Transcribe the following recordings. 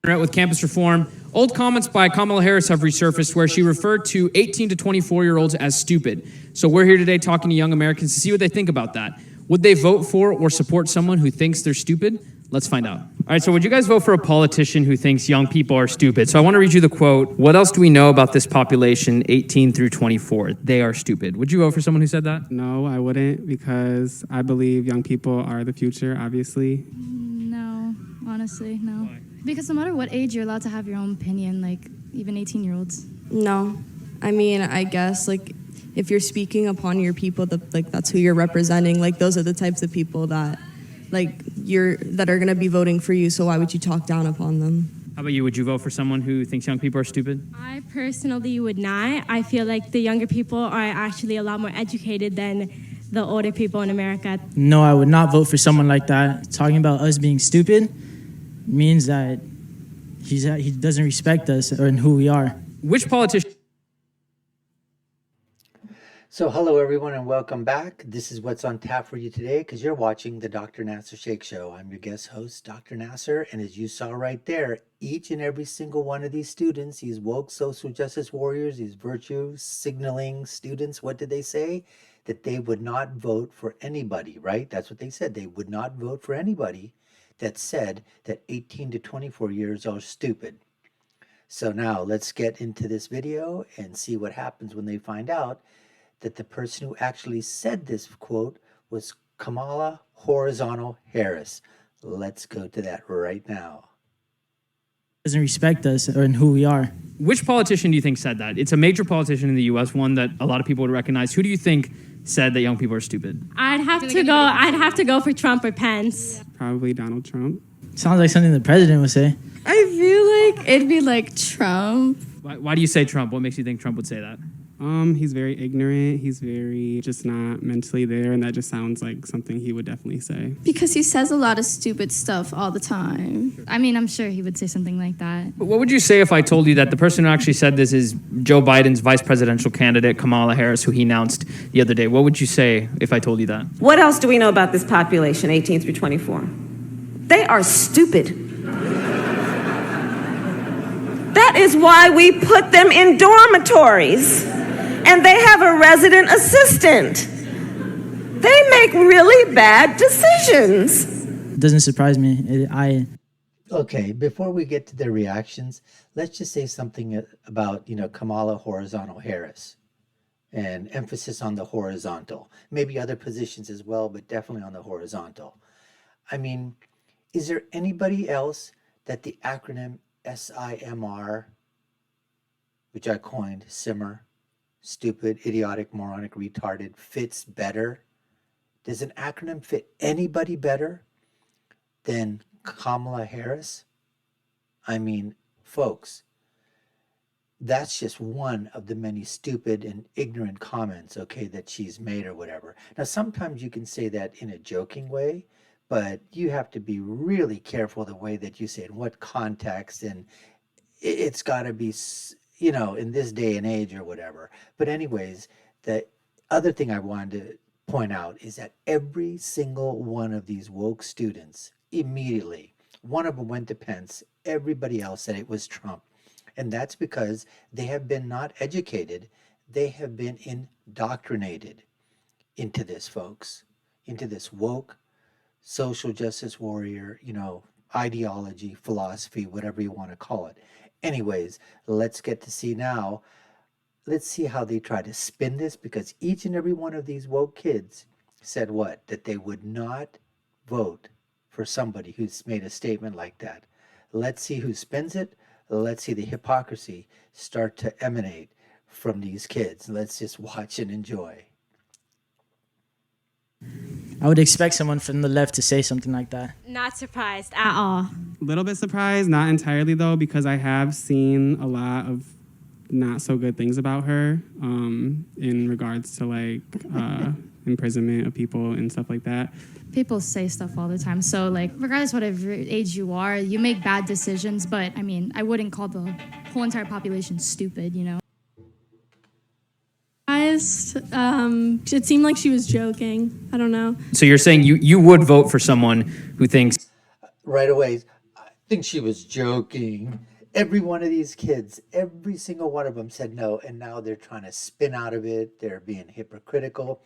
With campus reform, old comments by Kamala Harris have resurfaced where she referred to 18 to 24-year-olds as stupid. So we're here today talking to young Americans to see what they think about that. Would they vote for or support someone who thinks they're stupid? Let's find out. All right, so would you guys vote for a politician who thinks young people are stupid? So I want to read you the quote. What else do we know about this population, 18 through 24? They are stupid. Would you vote for someone who said that? No, I wouldn't, because I believe young people are the future, obviously. No, honestly, no. Why? Because no matter what age, you're allowed to have your own opinion, like even 18-year-olds. No. I mean, I guess, like, if you're speaking upon your people, that's who you're representing. Like, those are the types of people that, that are going to be voting for you, so why would you talk down upon them? How about you? Would you vote for someone who thinks young people are stupid? I personally would not. I feel like the younger people are actually a lot more educated than the older people in America. No, I would not vote for someone like that. Talking about us being stupid means that he doesn't respect us or who we are. Which politician? So hello everyone and welcome back. This is what's on tap for you today because you're watching the Dr. Nasir Shaikh Show. I'm your guest host, Dr. Nasir, and as you saw right there, each and every single one of these students, these woke social justice warriors, these virtue signaling students, what did they say? That they would not vote for anybody, right? That's what they said. They would not vote for anybody that said that 18 to 24 years are stupid. So now let's get into this video and see what happens when they find out that the person who actually said this quote was Kamala Horizontal Harris. Let's go to that right now. Doesn't respect us or who we are. Which politician do you think said that? It's a major politician in the U.S., one that a lot of people would recognize. Who do you think said that young people are stupid? I'd have to go for Trump or Pence. Probably Donald Trump. Sounds like something the president would say. I feel like it'd be like Trump. Why do you say Trump? What makes you think Trump would say that? He's very ignorant. He's very just not mentally there, and that just sounds like something he would definitely say. Because he says a lot of stupid stuff all the time. I mean, I'm sure he would say something like that. But what would you say if I told you that the person who actually said this is Joe Biden's vice presidential candidate, Kamala Harris, who he announced the other day? What would you say if I told you that? What else do we know about this population, 18 through 24? They are stupid. That is why we put them in dormitories. And they have a resident assistant. They make really bad decisions. It doesn't surprise me. Okay, before we get to their reactions, let's just say something about, Kamala Horizontal Harris and emphasis on the horizontal. Maybe other positions as well, but definitely on the horizontal. I mean, is there anybody else that the acronym SIMR, which I coined, simmer, stupid, idiotic, moronic, retarded, fits better? Does an acronym fit anybody better than Kamala Harris? I mean, folks, that's just one of the many stupid and ignorant comments, okay, that she's made or whatever. Now, sometimes you can say that in a joking way, but you have to be really careful the way that you say it, in what context, and it's got to be, in this day and age or whatever. But anyways, the other thing I wanted to point out is that every single one of these woke students, immediately, one of them went to Pence, everybody else said it was Trump. And that's because they have been not educated, they have been indoctrinated into this, folks, into this woke, social justice warrior, ideology, philosophy, whatever you want to call it. Anyways, let's get to see now. Let's see how they try to spin this, because each and every one of these woke kids said what? That they would not vote for somebody who's made a statement like that. Let's see who spins it. Let's see the hypocrisy start to emanate from these kids. Let's just watch and enjoy. I would expect someone from the left to say something like that. Not surprised at all. A little bit surprised, not entirely though, because I have seen a lot of not so good things about her in regards to imprisonment of people and stuff like that. People say stuff all the time. So, regardless of whatever age you are, you make bad decisions. But, I mean, I wouldn't call the whole entire population stupid, It seemed like she was joking. I don't know. So you're saying you would vote for someone who thinks... Right away, think she was joking. Every one of these kids, every single one of them said no, and now they're trying to spin out of it. They're being hypocritical,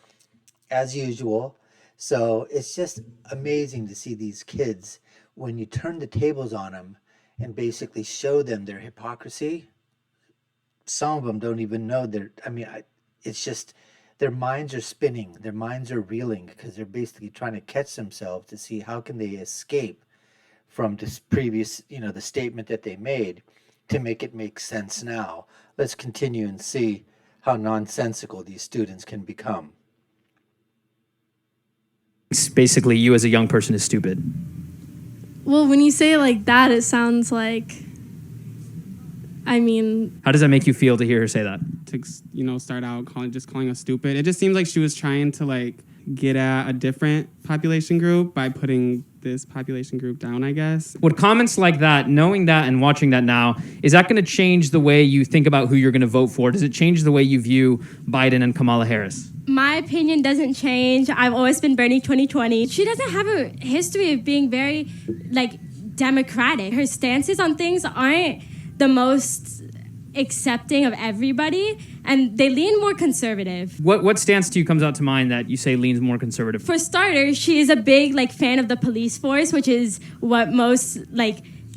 as usual. So it's just amazing to see these kids when you turn the tables on them and basically show them their hypocrisy. Some of them don't even know it's just their minds are spinning, their minds are reeling because they're basically trying to catch themselves to see how can they escape from this previous, the statement that they made to make it make sense now. Let's continue and see how nonsensical these students can become. Basically, you as a young person is stupid. Well, when you say it like that, it sounds like, I mean, How does that make you feel to hear her say that? To start out calling us stupid. It just seems like she was trying to like get at a different population group by putting this population group down, I guess. Would comments like that, knowing that and watching that now, is that going to change the way you think about who you're going to vote for? Does it change the way you view Biden and Kamala Harris? My opinion doesn't change. I've always been Bernie 2020. She doesn't have a history of being very, democratic. Her stances on things aren't the most accepting of everybody, and they lean more conservative. What stance to you comes out to mind that you say leans more conservative? For starters, she is a big fan of the police force, which is what most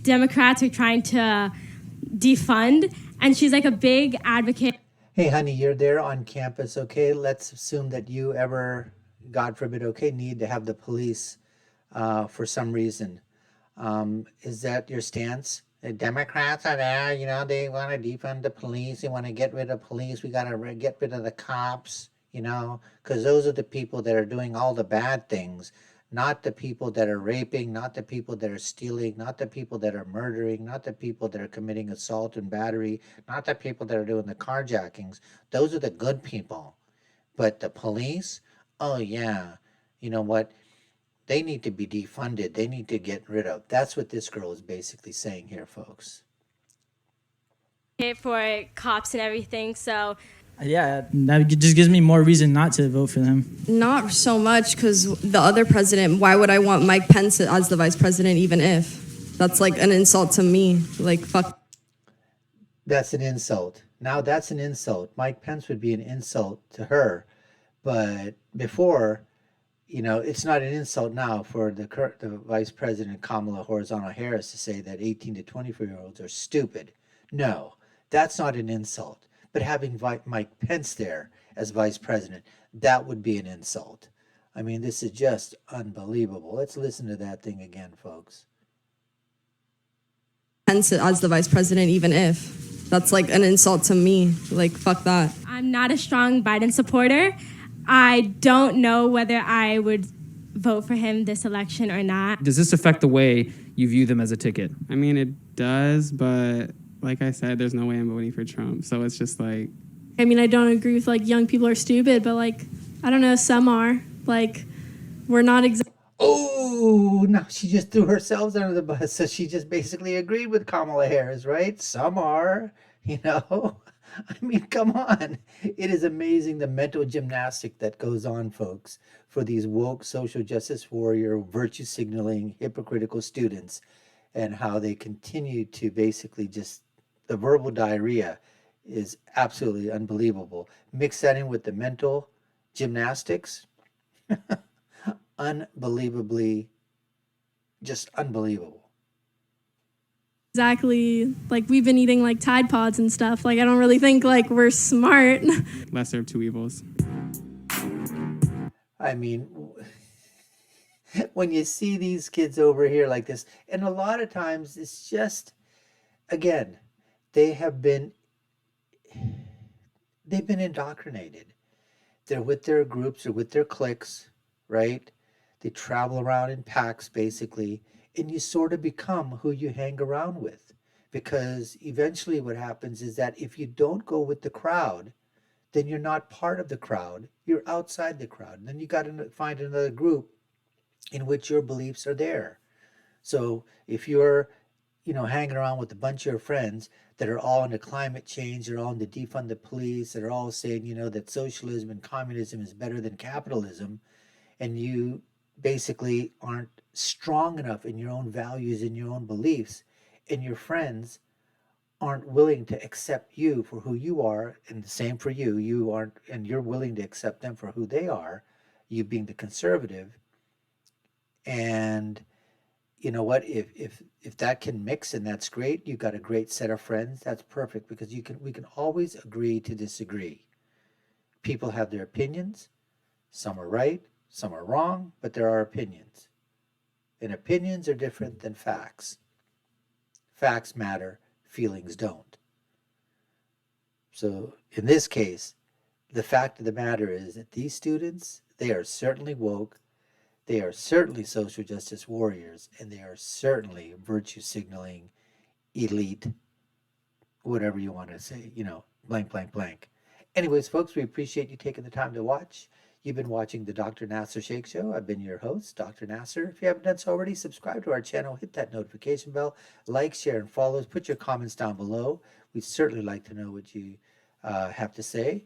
Democrats are trying to defund, and she's a big advocate. Hey, honey, you're there on campus, okay? Let's assume that you ever, God forbid, need to have the police for some reason. Is that your stance? The Democrats are there, they want to defund the police. They want to get rid of police. We got to get rid of the cops, because those are the people that are doing all the bad things, not the people that are raping, not the people that are stealing, not the people that are murdering, not the people that are committing assault and battery, not the people that are doing the carjackings. Those are the good people. But the police, oh yeah, you know what? They need to be defunded. They need to get rid of. That's what this girl is basically saying here, folks. For cops and everything, so Yeah, that just gives me more reason not to vote for them. Not so much, because the other president, why would I want Mike Pence as the vice president, even if? That's an insult to me. Fuck. That's an insult. Now that's an insult. Mike Pence would be an insult to her. But before, it's not an insult now for the Vice President Kamala Harris to say that 18 to 24-year-olds are stupid. No, that's not an insult. But having Mike Pence there as Vice President, that would be an insult. I mean, this is just unbelievable. Let's listen to that thing again, folks. Pence as the vice president, even if. That's an insult to me. Fuck that. I'm not a strong Biden supporter. I don't know whether I would vote for him this election or not. Does this affect the way you view them as a ticket? I mean, it does, but like I said, there's no way I'm voting for Trump. So it's just I mean, I don't agree with young people are stupid, but I don't know, some are. We're not exactly. Oh, no, she just threw herself under the bus. So she just basically agreed with Kamala Harris, right? Some are, I mean, come on. It is amazing the mental gymnastic that goes on, folks, for these woke social justice warrior, virtue signaling, hypocritical students, and how they continue to basically the verbal diarrhea is absolutely unbelievable. Mix that in with the mental gymnastics. Unbelievably, just unbelievable. Exactly. We've been eating Tide Pods and stuff. I don't really think we're smart. lesser of two evils. I mean, when you see these kids over here like this, and a lot of times it's just, again, they've been indoctrinated. They're with their groups or with their cliques, right? They travel around in packs, basically, and you sort of become who you hang around with. Because eventually what happens is that if you don't go with the crowd, then you're not part of the crowd. You're outside the crowd. And then you got to find another group in which your beliefs are there. So if you're, hanging around with a bunch of your friends that are all into climate change, they're all into defund the police, they're all saying, that socialism and communism is better than capitalism, and you basically aren't strong enough in your own values and your own beliefs, and your friends aren't willing to accept you for who you are, and the same for you, you aren't, and you're willing to accept them for who they are, you being the conservative. And you know what, if that can mix, and that's great, you've got a great set of friends, that's perfect, because we can always agree to disagree. People have their opinions, some are right, some are wrong, but there are opinions, and opinions are different than facts. Facts matter, feelings don't. So in this case, the fact of the matter is that these students, they are certainly woke, they are certainly social justice warriors, and they are certainly virtue signaling elite, whatever you want to say, blank, blank, blank. Anyways, folks, we appreciate you taking the time to watch. You've been watching the Dr. Nasir Shaikh Show. I've been your host, Dr. Nasir. If you haven't done so already, subscribe to our channel, hit that notification bell, like, share, and follow us. Put your comments down below. We'd certainly like to know what you have to say.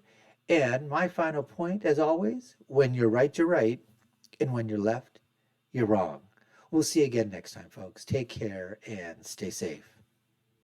And my final point, as always, when you're right, you're right. And when you're left, you're wrong. We'll see you again next time, folks. Take care and stay safe.